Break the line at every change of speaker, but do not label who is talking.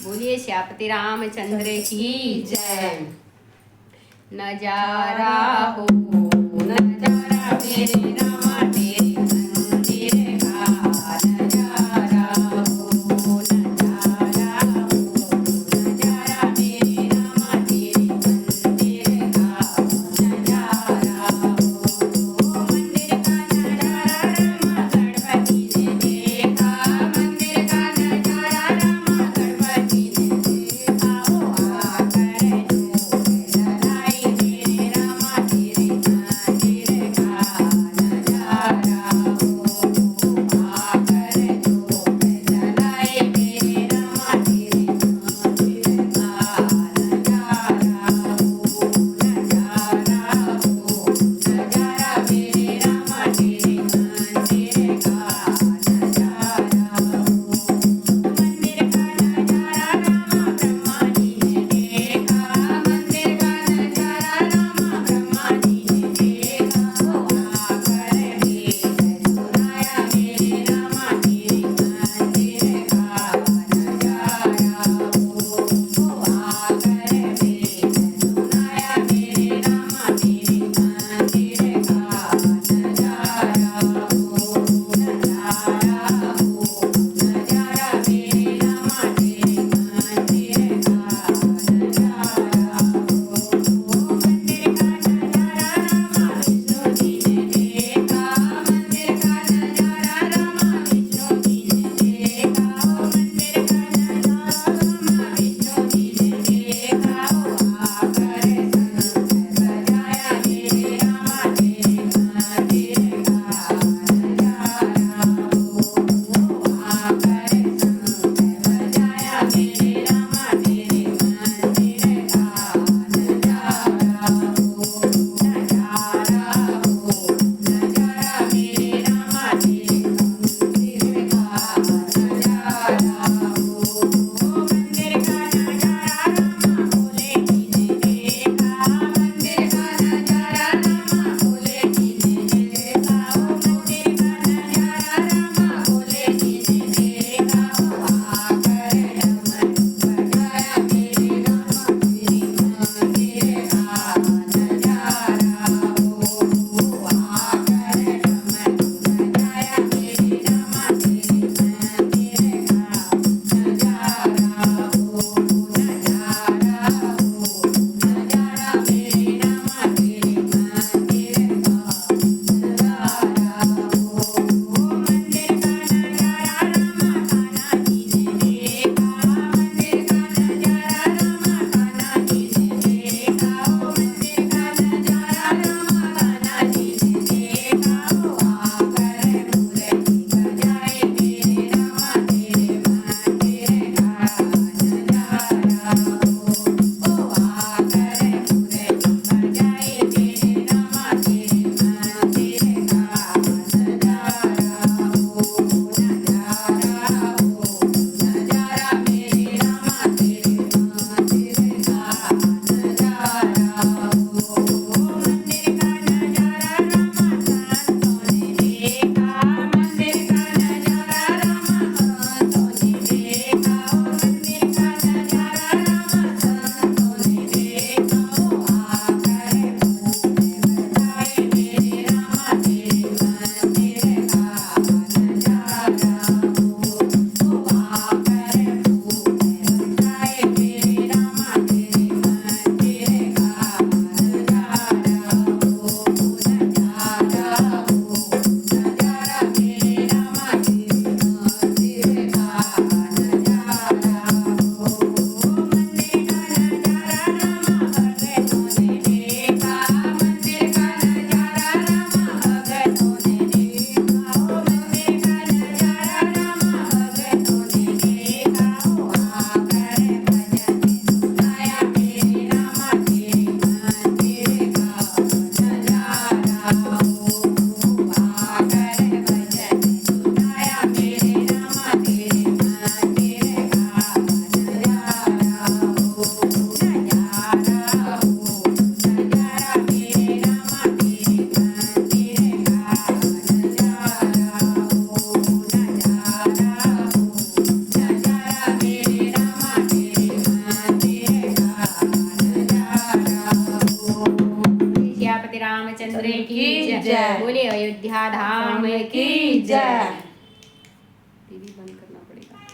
बोलिए श्यापति रामचंद्र की जय। नजारा हो नजारा मेरे रामा तेरे मंदिर का नजारा हो नजारा मेरे रामा तेरे मंदिर का नजारा हो मंदिर का नजारा रामा गणपति ने देखा मंदिर का नजारा रामा गणपति ने देखा हो आकर जो लड़ाई मेरे रामा तेरे की जय। बोले अयोध्या धाम की जय। टीवी बंद करना पड़ेगा।